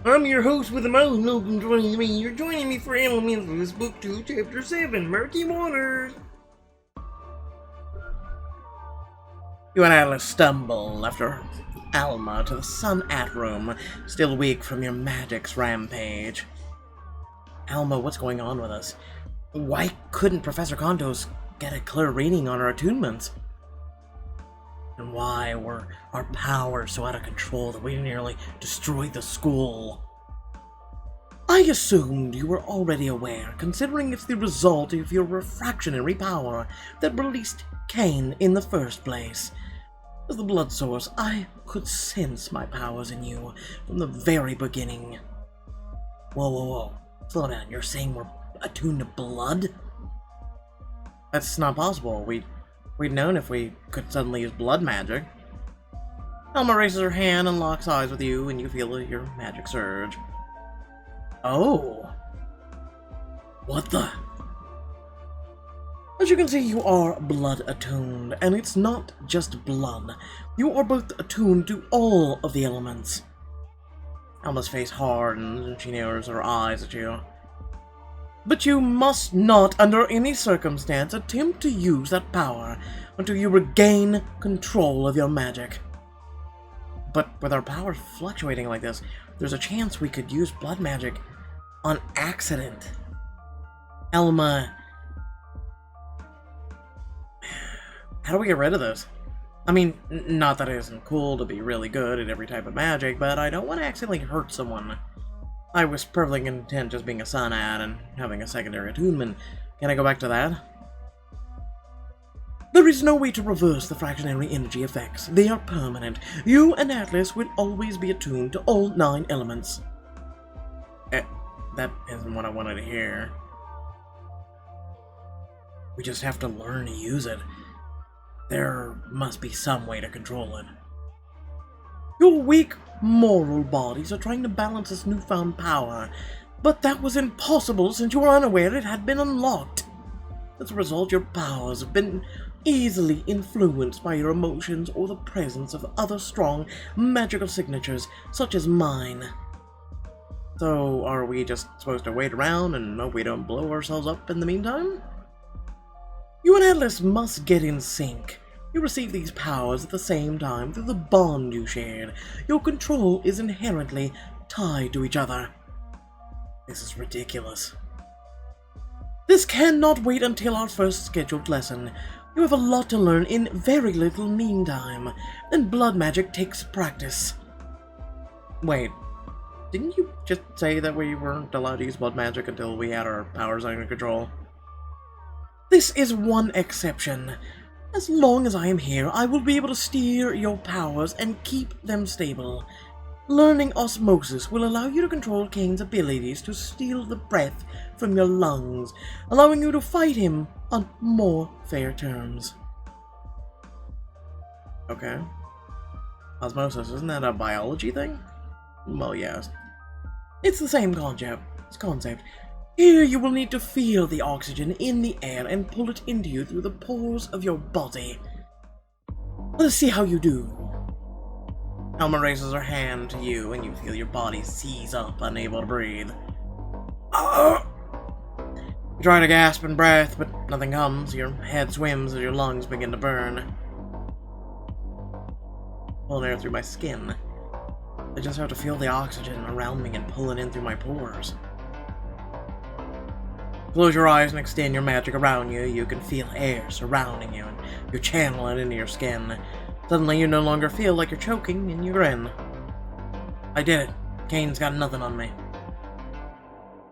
I'm your host with the most, Logan joining me. You're joining me for Elementalists, Book 2, Chapter 7, Murky Waters. You and Alice stumble after Alma to the Sun-At room, still weak from your Magicks rampage. Alma, what's going on with us? Why couldn't Professor Kontos get a clear reading on our attunements? And why were our powers so out of control that we nearly destroyed the school? I assumed you were already aware, considering it's the result of your refractionary power that released Cain in the first place. As the blood source, I could sense my powers in you from the very beginning. Whoa. Slow down, you're saying we're attuned to blood? That's not possible. We'd known if we could suddenly use blood magic. Alma raises her hand and locks eyes with you, and you feel your magic surge. Oh. What the? As you can see, you are blood attuned, and it's not just blood. You are both attuned to all of the elements. Alma's face hardens, and she narrows her eyes at you. But you must not, under any circumstance, attempt to use that power until you regain control of your magic. But with our powers fluctuating like this, there's a chance we could use blood magic on accident. Alma, how do we get rid of this? I mean, not that it isn't cool to be really good at every type of magic, but I don't want to accidentally hurt someone. I was perfectly content just being a Sun-At and having a secondary attunement. Can I go back to that? There is no way to reverse the fractionary energy effects. They are permanent. You and Atlas will always be attuned to all 9 elements. That isn't what I wanted to hear. We just have to learn to use it. There must be some way to control it. Your weak moral bodies are trying to balance this newfound power, but that was impossible since you were unaware it had been unlocked. As a result, your powers have been easily influenced by your emotions or the presence of other strong magical signatures, such as mine. So, are we just supposed to wait around and hope we don't blow ourselves up in the meantime? You and Atlas must get in sync. You receive these powers at the same time through the bond you shared. Your control is inherently tied to each other. This is ridiculous. This cannot wait until our first scheduled lesson. You have a lot to learn in very little meantime, and blood magic takes practice. Wait, didn't you just say that we weren't allowed to use blood magic until we had our powers under control? This is one exception. As long as I am here, I will be able to steer your powers and keep them stable. Learning osmosis will allow you to control Cain's abilities to steal the breath from your lungs, allowing you to fight him on more fair terms. Okay. Osmosis, isn't that a biology thing? Well, yes. It's the same concept. Here you will need to feel the oxygen in the air and pull it into you through the pores of your body. Let's see how you do. Alma raises her hand to you and you feel your body seize up, unable to breathe. You try to gasp in breath, but nothing comes. Your head swims as your lungs begin to burn. Pulling air through my skin. I just have to feel the oxygen around me and pull it in through my pores. Close your eyes and extend your magic around you. You can feel air surrounding you, and you channel it into your skin. Suddenly, you no longer feel like you're choking, and you grin. I did it. Cain's got nothing on me.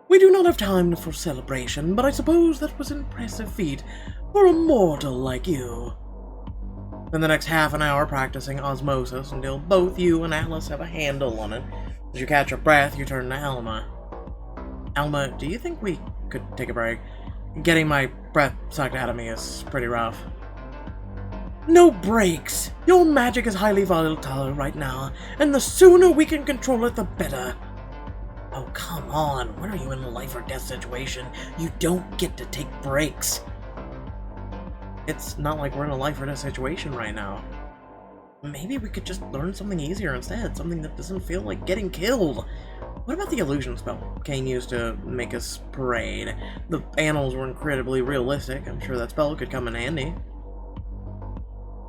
We do not have time for celebration, but I suppose that was an impressive feat for a mortal like you. Spend the next half an hour practicing osmosis until both you and Alice have a handle on it. As you catch your breath, you turn to Alma. Alma, do you think we could take a break? Getting my breath sucked out of me is pretty rough. No breaks! Your magic is highly volatile right now, and the sooner we can control it, the better. Oh, come on. When are you in a life or death situation? You don't get to take breaks. It's not like we're in a life or death situation right now. Maybe we could just learn something easier instead, something that doesn't feel like getting killed. What about the illusion spell Kane used to make us parade? The animals were incredibly realistic. I'm sure that spell could come in handy.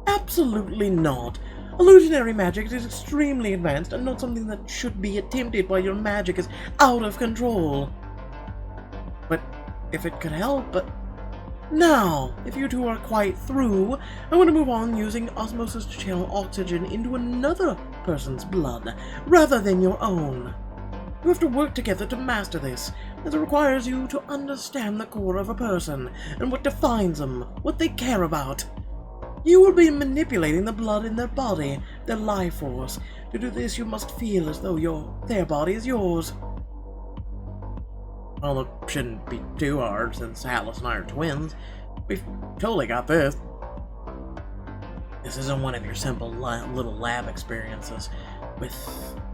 Absolutely not. Illusionary magic is extremely advanced and not something that should be attempted while your magic is out of control. But if it could help, but... Now, if you two are quite through, I want to move on using osmosis to channel oxygen into another person's blood, rather than your own. You have to work together to master this, as it requires you to understand the core of a person, and what defines them, what they care about. You will be manipulating the blood in their body, their life force. To do this, you must feel as though their body is yours. Well, it shouldn't be too hard, since Atlas and I are twins. We've totally got this. This isn't one of your simple little lab experiences with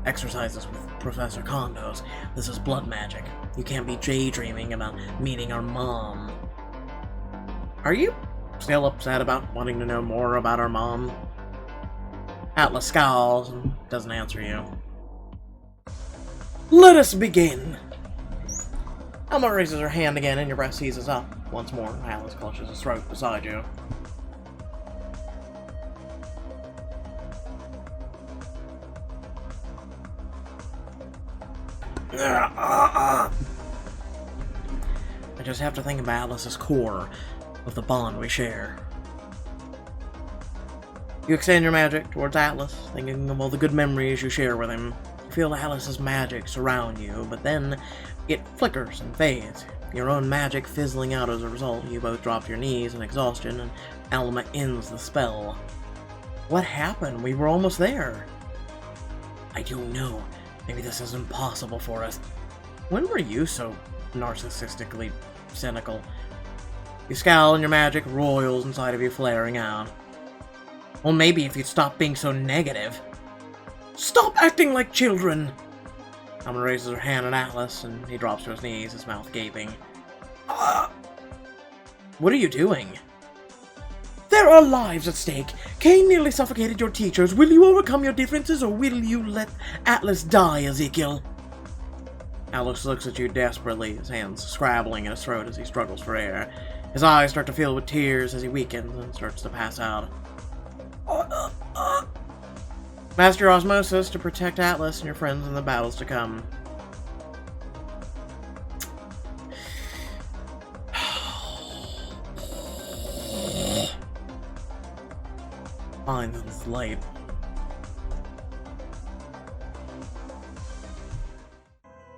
exercises with Professor Condos. This is blood magic. You can't be daydreaming about meeting our mom. Are you still upset about wanting to know more about our mom? Atlas scowls and doesn't answer you. Let us begin. Alma raises her hand again and your breath seizes up. Once more, Atlas clutches his throat beside you. I just have to think about Atlas's core of the bond we share. You extend your magic towards Atlas, thinking of all the good memories you share with him. You feel Atlas's magic surround you, but then it flickers and fades. Your own magic fizzling out as a result. You both drop to your knees in exhaustion, and Alma ends the spell. What happened? We were almost there. I don't know. Maybe this is impossible for us. When were you so narcissistically cynical? You scowl and your magic roils inside of you, flaring out. Well, maybe if you'd stop being so negative. Stop acting like children! Alma raises her hand at Atlas, and he drops to his knees, his mouth gaping. What are you doing? There are lives at stake. Cain nearly suffocated your teachers. Will you overcome your differences, or will you let Atlas die, Ezekiel? Atlas looks at you desperately, his hands scrabbling in his throat as he struggles for air. His eyes start to fill with tears as he weakens and starts to pass out. Master your osmosis to protect Atlas and your friends in the battles to come. Fine, it's late.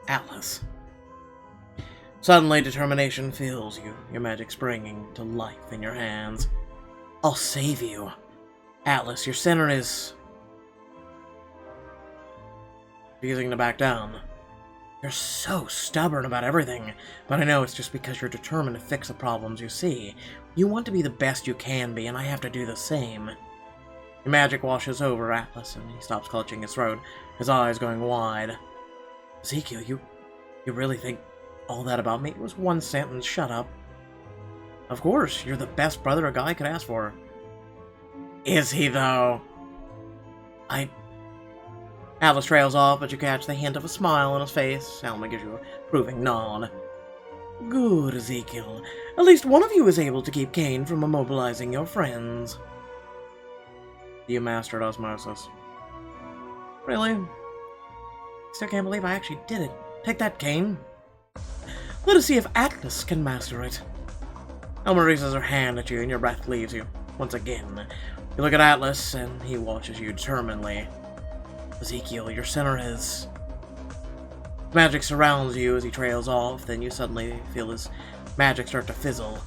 Atlas. Suddenly, determination fills you, your magic springing to life in your hands. I'll save you. Atlas, your center is... refusing to back down. You're so stubborn about everything, but I know it's just because you're determined to fix the problems you see. You want to be the best you can be, and I have to do the same. Your magic washes over Atlas, and he stops clutching his throat, his eyes going wide. Ezekiel, you really think all that about me? It was one sentence, shut up. Of course, you're the best brother a guy could ask for. Is he, though? Atlas trails off, but you catch the hint of a smile on his face. Alma gives you a approving nod. Good, Ezekiel. At least one of you is able to keep Cain from immobilizing your friends. You mastered osmosis. Really? Still can't believe I actually did it. Take that, Cain. Let us see if Atlas can master it. Alma raises her hand at you, and your breath leaves you. Once again, you look at Atlas, and he watches you determinedly. Ezekiel, your center is... Magic surrounds you as he trails off, then you suddenly feel his magic start to fizzle.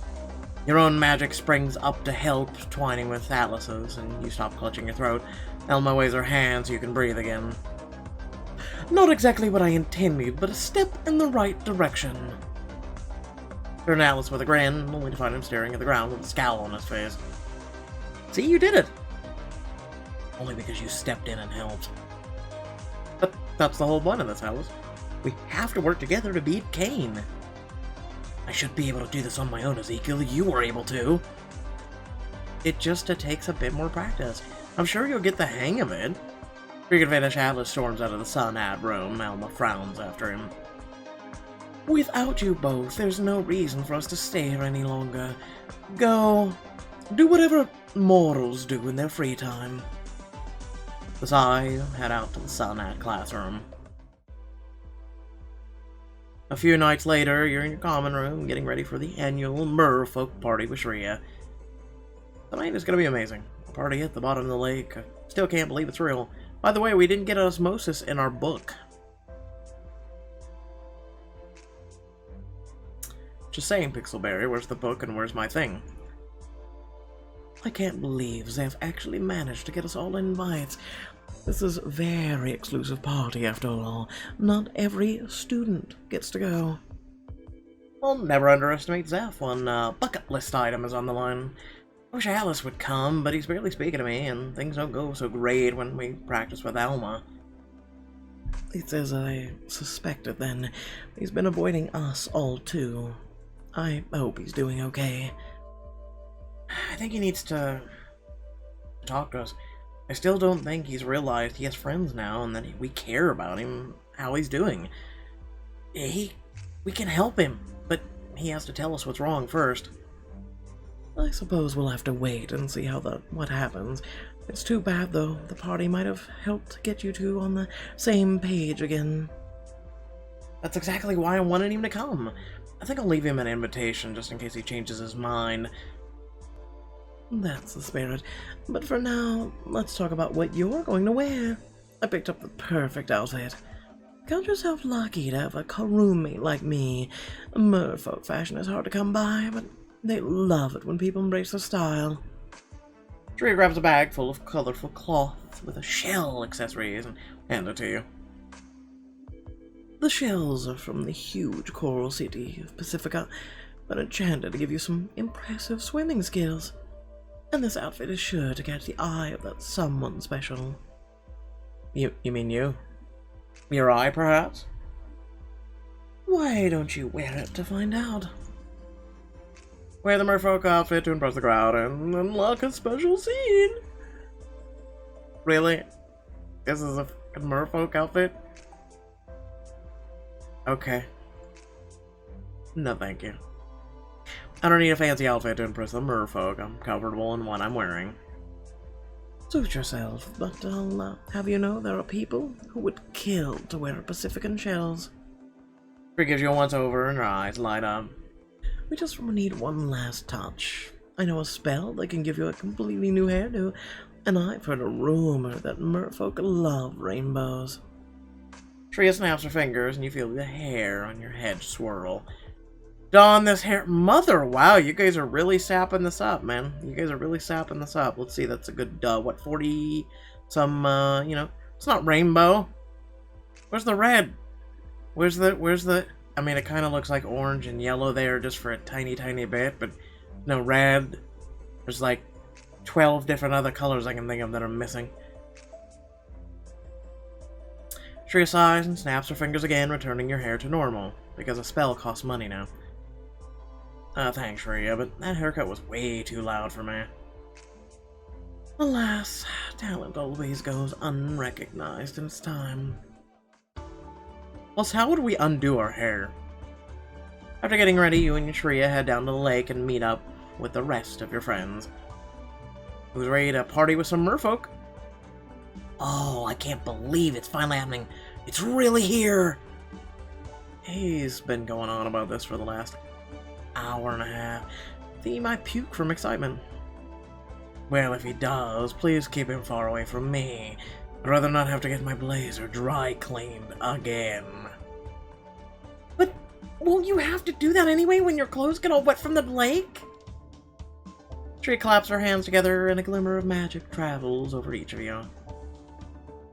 Your own magic springs up to help, twining with Atlas's, and you stop clutching your throat. Alma waves her hand so you can breathe again. Not exactly what I intended, but a step in the right direction. Turn to Atlas with a grin, only to find him staring at the ground with a scowl on his face. See, you did it! Only because you stepped in and helped. But that's the whole point of this, Atlas. We have to work together to beat Cain. I should be able to do this on my own, Ezekiel. You were able to. It just takes a bit more practice. I'm sure you'll get the hang of it. Freaking Vanish Atlas storms out of the Sun ad room. Alma frowns after him. Without you both, there's no reason for us to stay here any longer. Go. Do whatever mortals do in their free time. The Psy head out to the Sun ad classroom. A few nights later, you're in your common room getting ready for the annual Merfolk party with Shreya. Tonight is going to be amazing. A party at the bottom of the lake. I still can't believe it's real. By the way, we didn't get osmosis in our book. Just saying, Pixelberry, where's the book and where's my thing? I can't believe Zeph actually managed to get us all invites. This is a very exclusive party after all. Not every student gets to go. Well, never underestimate Zeph. One bucket list item is on the line. I wish Alice would come, but he's barely speaking to me, and things don't go so great when we practice with Alma. It's as I suspected then. He's been avoiding us all too. I hope he's doing okay. I think he needs to talk to us. I still don't think he's realized he has friends now and that we care about him, how he's doing. We can help him, but he has to tell us what's wrong first. I suppose we'll have to wait and see what happens. It's too bad, though. The party might have helped get you two on the same page again. That's exactly why I wanted him to come. I think I'll leave him an invitation just in case he changes his mind. That's the spirit. But for now, let's talk about what you're going to wear. I picked up the perfect outfit. Count yourself lucky to have a roommate like me. Merfolk fashion is hard to come by, but they love it when people embrace their style. Shreya grabs a bag full of colorful cloth with a shell accessories and hands it to you. The shells are from the huge coral city of Pacifica, but enchanted to give you some impressive swimming skills. And this outfit is sure to catch the eye of that someone special. You mean you? Your eye, perhaps? Why don't you wear it to find out? Wear the Merfolk outfit to impress the crowd and unlock a special scene. Really? This is a Merfolk outfit? Okay. No, thank you. I don't need a fancy outfit to impress the merfolk. I'm comfortable in what I'm wearing. Suit yourself, but I'll have you know there are people who would kill to wear Pacifican shells. She gives you a once-over and her eyes light up. We just need one last touch. I know a spell that can give you a completely new hairdo, and I've heard a rumor that merfolk love rainbows. Shreya snaps her fingers, and you feel the hair on your head swirl. Don this hair. Mother, wow, you guys are really sapping this up, man. You guys are really sapping this up. Let's see, that's a good, what, 40 some, you know, it's not rainbow. Where's the red? Where's the, I mean, it kind of looks like orange and yellow there just for a tiny, tiny bit, but no red. There's like 12 different other colors I can think of that are missing. Shreya sighs and snaps her fingers again, returning your hair to normal, because a spell costs money now. Thanks, Shreya, but that haircut was way too loud for me. Alas, talent always goes unrecognized in its time. Plus, how would we undo our hair? After getting ready, you and Shreya head down to the lake and meet up with the rest of your friends. Who's ready to party with some merfolk? Oh, I can't believe it's finally happening. It's really here! He's been going on about this for the last hour and a half. I think he might puke from excitement. Well, if he does, please keep him far away from me. I'd rather not have to get my blazer dry cleaned again. But won't you have to do that anyway when your clothes get all wet from the lake? She claps her hands together and a glimmer of magic travels over each of you.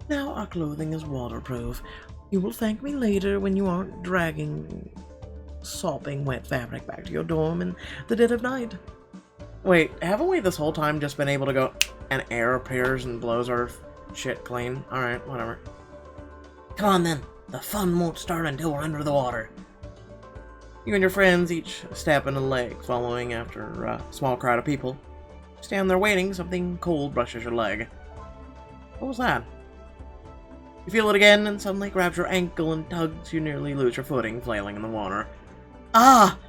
Now our clothing is waterproof. You will thank me later when you aren't dragging sopping wet fabric back to your dorm in the dead of night. Wait, haven't we this whole time just been able to go and air appears and blows our shit clean? Alright, whatever. Come on then. The fun won't start until we're under the water. You and your friends each step into the lake, following after a small crowd of people. Stand there waiting, something cold brushes your leg. What was that? You feel it again, and suddenly grabs your ankle and tugs. You nearly lose your footing, flailing in the water. Ah!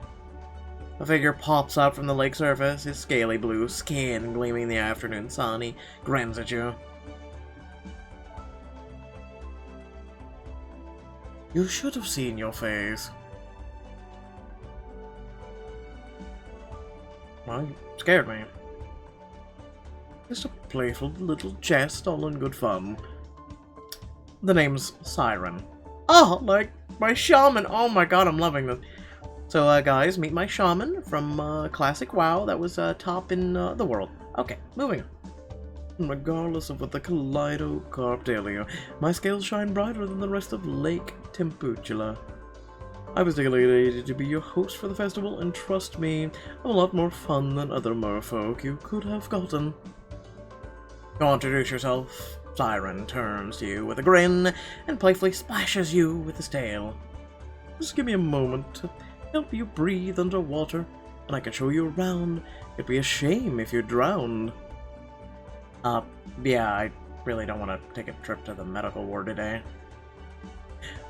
A figure pops up from the lake surface, his scaly blue skin gleaming in the afternoon sun. He grins at you. You should have seen your face. Well, you scared me. Just a playful little jest, all in good fun. The name's Siren. Oh, like my shaman! Oh my god, I'm loving this. So, guys, meet my shaman from Classic WoW that was top in the world. Okay, moving on. Regardless of what the Kaleidocarp tell you, my scales shine brighter than the rest of Lake Temputula. I was delegated to be your host for the festival, and trust me, I'm a lot more fun than other merfolk you could have gotten. Go introduce yourself. Siren turns to you with a grin and playfully splashes you with his tail. Just give me a moment to help you breathe underwater, and I can show you around. It'd be a shame if you drowned. Yeah, I really don't want to take a trip to the medical ward today.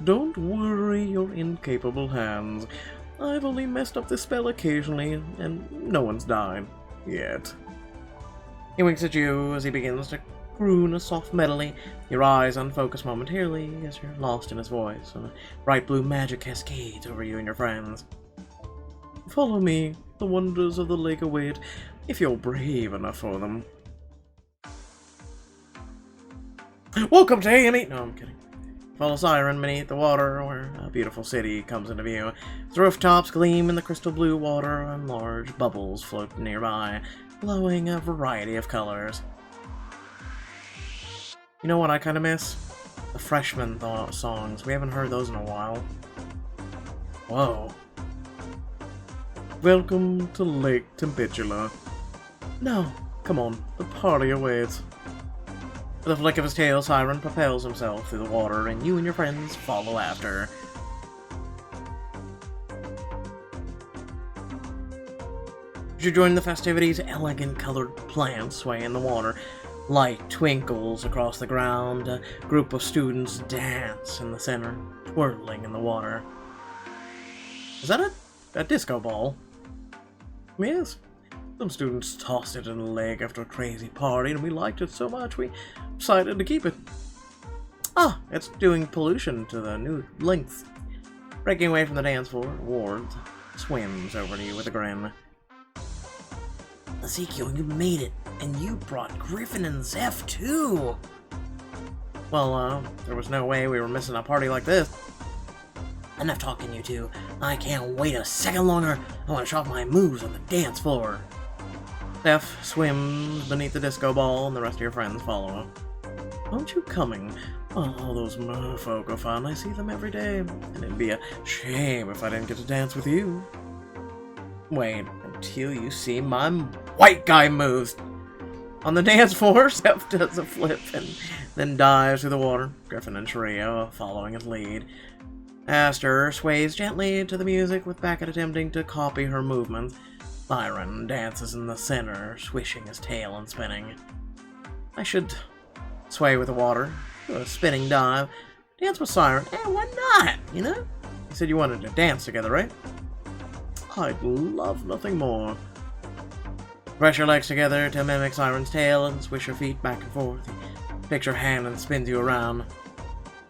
Don't worry your incapable hands. I've only messed up this spell occasionally, and no one's died. Yet. He winks at you as he begins to croon a soft medley. Your eyes unfocus momentarily as you're lost in his voice, and a bright blue magic cascades over you and your friends. Follow me. The wonders of the lake await, if you're brave enough for them. Welcome to Amy! No, I'm kidding. Follow Siren beneath the water, where a beautiful city comes into view. Its rooftops gleam in the crystal blue water, and large bubbles float nearby, glowing a variety of colors. You know what I kind of miss? The freshman songs. We haven't heard those in a while. Whoa. Welcome to Lake Temputula. Now, come on, the party awaits. With a flick of his tail, Siren propels himself through the water, and you and your friends follow after. As you join the festivities, elegant colored plants sway in the water. Light twinkles across the ground. A group of students dance in the center, twirling in the water. Is that a disco ball? Yes. Some students tossed it in the lake after a crazy party, and we liked it so much we decided to keep it. Ah, it's doing pollution to the new length. Breaking away from the dance floor, Ward swims over to you with a grin. Ezekiel, you made it, and you brought Griffin and Zeph too! Well, there was no way we were missing a party like this. Enough talking, you two. I can't wait a second longer. I want to show off my moves on the dance floor. Zeph swims beneath the disco ball, and the rest of your friends follow. Aren't you coming? Oh, all those merfolk are fun. I see them every day, and it'd be a shame if I didn't get to dance with you. Wait until you see my white guy moves. On the dance floor, Zeph does a flip and then dives through the water. Griffin and Shreya following his lead. Aster sways gently to the music, with Beckett attempting to copy her movements. Siren dances in the center, swishing his tail and spinning. I should sway with the water, do a spinning dive, dance with Siren, and why not, you know? You said you wanted to dance together, right? I'd love nothing more. Press your legs together to mimic Siren's tail and swish your feet back and forth. He takes your hand and spins you around.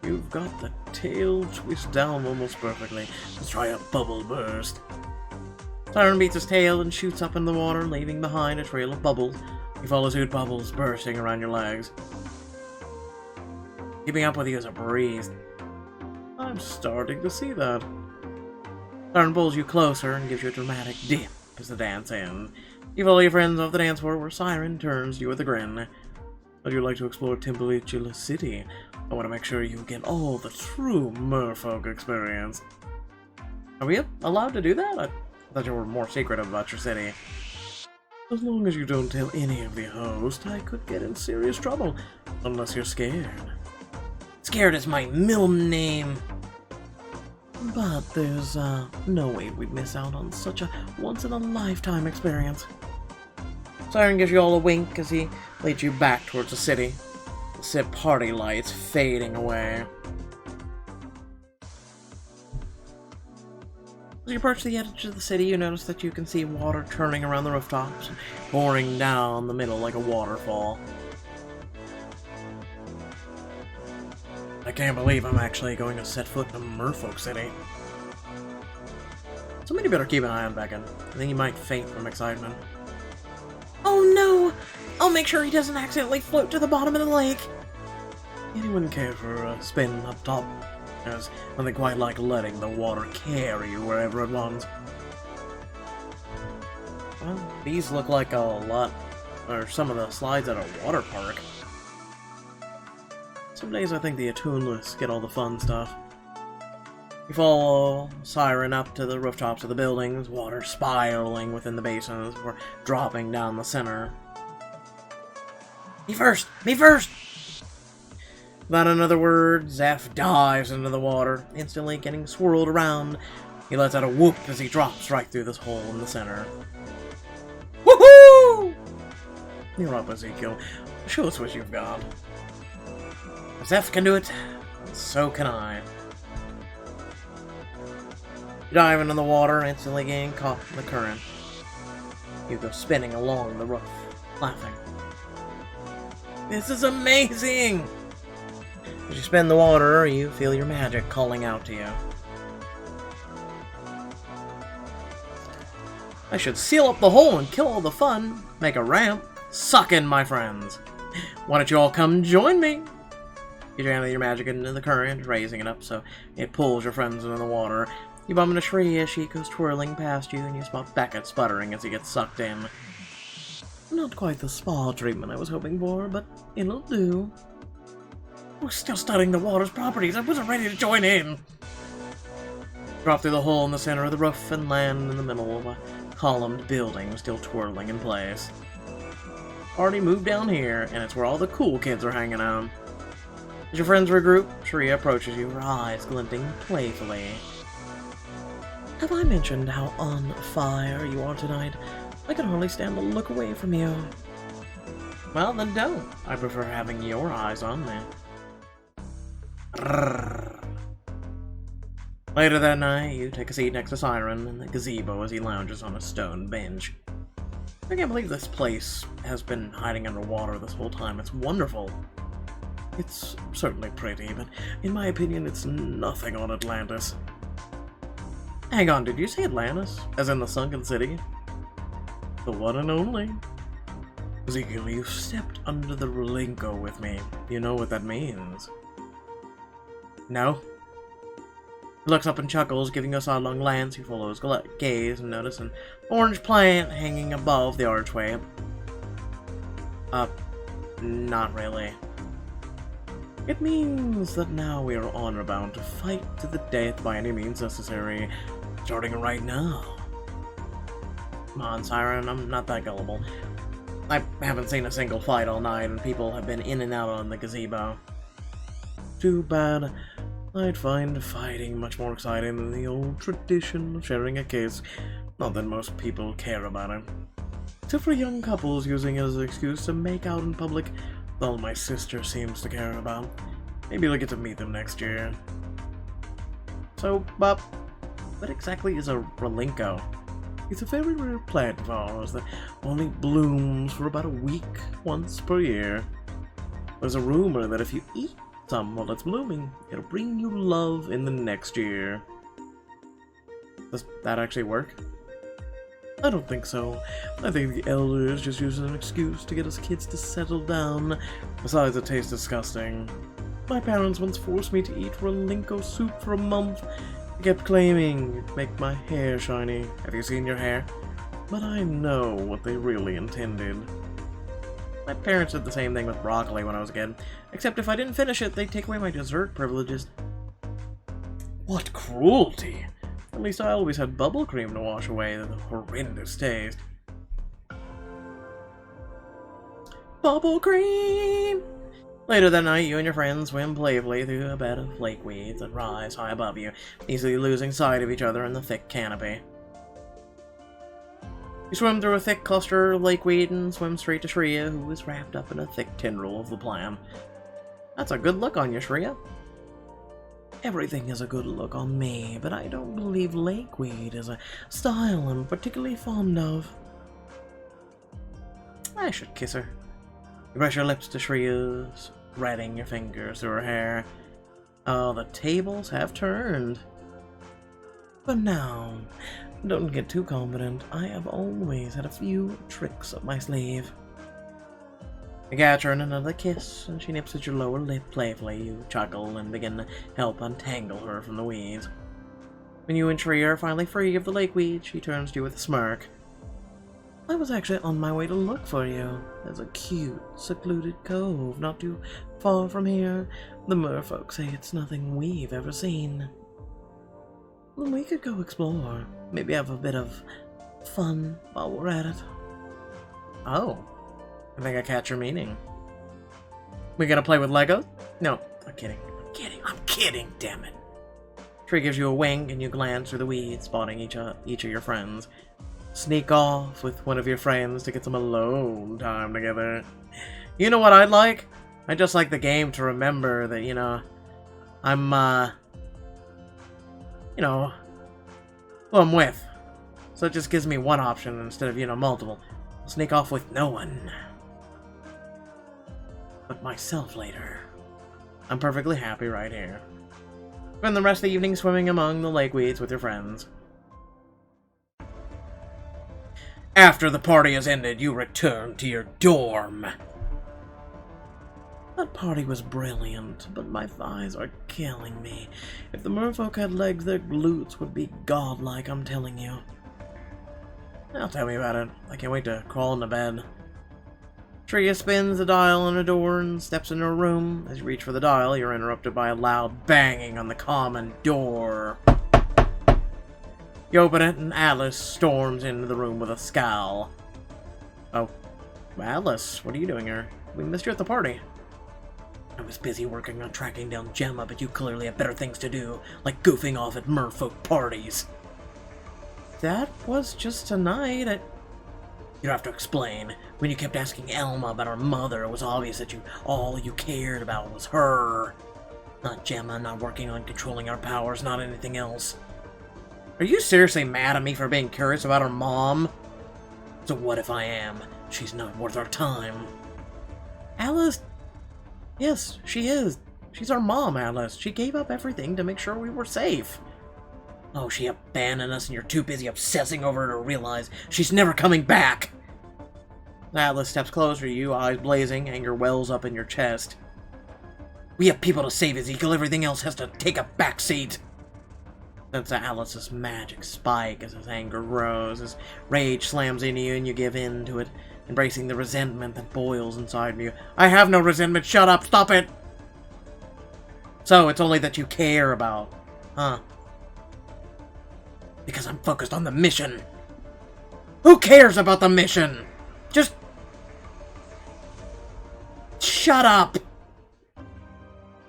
You've got the tail twist down almost perfectly. Let's try a bubble burst. Siren beats his tail and shoots up in the water, leaving behind a trail of bubbles. You follow suit, bubbles bursting around your legs. Keeping up with you is a breeze. I'm starting to see that. Siren pulls you closer and gives you a dramatic dip as the dance ends. You follow your friends off the dance floor, where Siren turns to you with a grin. Would you like to explore Temputula City? I want to make sure you get all the true merfolk experience. Are we allowed to do that? I thought you were more secretive about your city. As long as you don't tell any of the host, I could get in serious trouble. Unless you're scared. Scared is my middle name. But there's no way we'd miss out on such a once-in-a-lifetime experience. Siren gives you all a wink as he leads you back towards the city. see party lights fading away. As you approach the edge of the city, you notice that you can see water turning around the rooftops, pouring down the middle like a waterfall. I can't believe I'm actually going to set foot in Merfolk City. Somebody better keep an eye on Beckon. I think he might faint from excitement. Oh no! I'll make sure he doesn't accidentally float to the bottom of the lake! Anyone care for a spin up top? There's nothing quite like letting the water carry you wherever it wants. Well, these look like a lot, or some of the slides at a water park. Some days I think the attuneless get all the fun stuff. You follow Siren up to the rooftops of the buildings, water spiraling within the basins before dropping down the center. Me first! Me first! Without another word, Zeph dives into the water, instantly getting swirled around. He lets out a whoop as he drops right through this hole in the center. Woohoo! You're up, Ezekiel. Show us what you've got. If Zeph can do it, so can I. You dive into the water, instantly getting caught in the current. You go spinning along the roof, laughing. This is amazing! As you spin the water, you feel your magic calling out to you. I should seal up the hole and kill all the fun. Make a ramp. Suck in, my friends. Why don't you all come join me? You jam your magic into the current, raising it up so it pulls your friends into the water. You bump into Shri as she goes twirling past you, and you spot Beckett sputtering as he gets sucked in. Not quite the spa treatment I was hoping for, but it'll do. We're still studying the water's properties. I wasn't ready to join in. Drop through the hole in the center of the roof and land in the middle of a columned building still twirling in place. Already moved down here, and it's where all the cool kids are hanging out. As your friends regroup, Shria approaches you, her eyes glinting playfully. Have I mentioned how on fire you are tonight? I can hardly stand to look away from you. Well, then don't. I prefer having your eyes on me. Later that night, you take a seat next to Siren in the gazebo as he lounges on a stone bench. I can't believe this place has been hiding underwater this whole time. It's wonderful. It's certainly pretty, but in my opinion, it's nothing on Atlantis. Hang on, did you say Atlantis? As in the sunken city? The one and only. Ezekiel, you stepped under the relinco with me. You know what that means. No? He looks up and chuckles, giving us a sidelong glance. You follow his gaze and notice an orange plant hanging above the archway. Not really. It means that now we are honor-bound to fight to the death by any means necessary, starting right now. Come on, Siren, I'm not that gullible. I haven't seen a single fight all night, and people have been in and out on the gazebo. Too bad. I'd find fighting much more exciting than the old tradition of sharing a kiss. Not that most people care about it. Except for young couples using it as an excuse to make out in public. All my sister seems to care about. Maybe I'll get to meet them next year. So, Bob, what exactly is a relinco? It's a very rare plant of ours that only blooms for about a week once per year. There's a rumor that if you eat some while it's blooming, it'll bring you love in the next year. Does that actually work? I don't think so. I think the elders just use an excuse to get us kids to settle down. Besides, it tastes disgusting. My parents once forced me to eat relinco soup for a month. They kept claiming it'd make my hair shiny. Have you seen your hair? But I know what they really intended. My parents did the same thing with broccoli when I was a kid. Except if I didn't finish it, they'd take away my dessert privileges. What cruelty! At least I always had bubble cream to wash away the horrendous taste. Bubble cream! Later that night, you and your friends swim playfully through a bed of lakeweeds that rise high above you, easily losing sight of each other in the thick canopy. You swim through a thick cluster of lakeweed and swim straight to Shria, who is wrapped up in a thick tendril of the plant. That's a good look on you, Shreya. Everything is a good look on me, but I don't believe lakeweed is a style I'm particularly fond of. I should kiss her. You brush your lips to Shreya's, threading your fingers through her hair. Oh, the tables have turned. But now, don't get too confident. I have always had a few tricks up my sleeve. You catch her in another kiss, and she nips at your lower lip playfully. You chuckle and begin to help untangle her from the weeds. When you and Shreya are finally free of the lakeweed, she turns to you with a smirk. I was actually on my way to look for you. There's a cute, secluded cove not too far from here. The merfolk say it's nothing we've ever seen. Well, we could go explore. Maybe have a bit of fun while we're at it. Oh, I think I catch your meaning. We gonna play with Legos? No, I'm kidding, damn it. Tree gives you a wink and you glance through the weeds, spotting each of your friends. Sneak off with one of your friends to get some alone time together. You know what I'd like? I'd just like the game to remember that, you know, I'm, you know, who I'm with. So it just gives me one option instead of, you know, multiple. I'll sneak off with no one. But myself later. I'm perfectly happy right here. Spend the rest of the evening swimming among the lakeweeds with your friends. After the party has ended, you return to your dorm. That party was brilliant, but my thighs are killing me. If the merfolk had legs, their glutes would be godlike, I'm telling you. Now tell me about it. I can't wait to crawl into bed. Shreya spins the dial on her door and steps into her room. As you reach for the dial, you're interrupted by a loud banging on the common door. You open it, and Alice storms into the room with a scowl. Oh, Alice, what are you doing here? We missed you at the party. I was busy working on tracking down Gemma, but you clearly have better things to do, like goofing off at merfolk parties. That was just tonight. You don't have to explain. When you kept asking Elma about her mother, it was obvious that all you cared about was her. Not Gemma, not working on controlling our powers, not anything else. Are you seriously mad at me for being curious about her mom? So what if I am? She's not worth our time. Alice? Yes, she is. She's our mom, Alice. She gave up everything to make sure we were safe. Oh, she abandoned us and you're too busy obsessing over her to realize she's never coming back. Alice steps closer to you, eyes blazing, anger wells up in your chest. We have people to save, Ezekiel. Everything else has to take a backseat. That's Alice's magic spike as his anger grows. His rage slams into you and you give in to it, embracing the resentment that boils inside of you. I have no resentment. Shut up. Stop it. So it's only that you care about, huh? Because I'm focused on the mission. Who cares about the mission? Just shut up.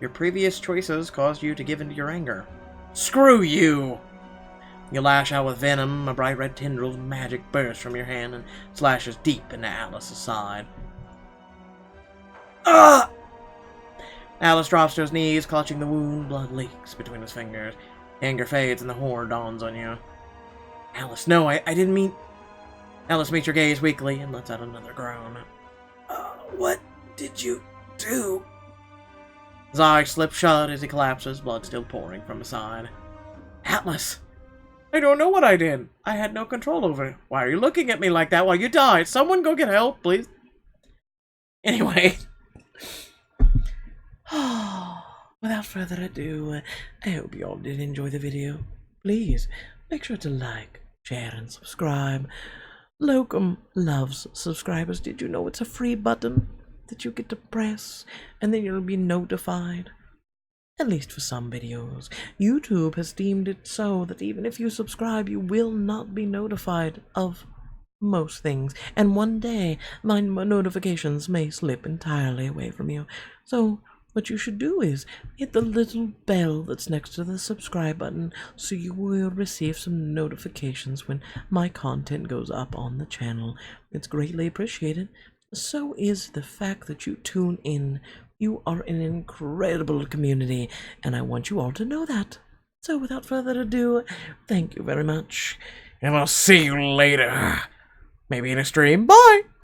Your previous choices caused you to give into your anger. Screw you! You lash out with venom. A bright red tendril of magic bursts from your hand and slashes deep into Alice's side. Ah! Alice drops to his knees, clutching the wound. Blood leaks between his fingers. Anger fades and the horror dawns on you. Alice, no, I didn't mean... Alice meets your gaze weakly and lets out another groan. What did you do? His eyes slip shut as he collapses, blood still pouring from his side. Atlas! I don't know what I did. I had no control over it. Why are you looking at me like that while you die? Someone go get help, please. Anyway. Without further ado, I hope you all did enjoy the video. Please, make sure to like, share, and subscribe. Locum loves subscribers. Did you know it's a free button that you get to press, and then you'll be notified? At least for some videos. YouTube has deemed it so that even if you subscribe, you will not be notified of most things, and one day my notifications may slip entirely away from you. So what you should do is hit the little bell that's next to the subscribe button so you will receive some notifications when my content goes up on the channel. It's greatly appreciated. So is the fact that you tune in You are an incredible community, and I want you all to know that. So without further ado, thank you very much. And I'll see you later. Maybe in a stream. Bye!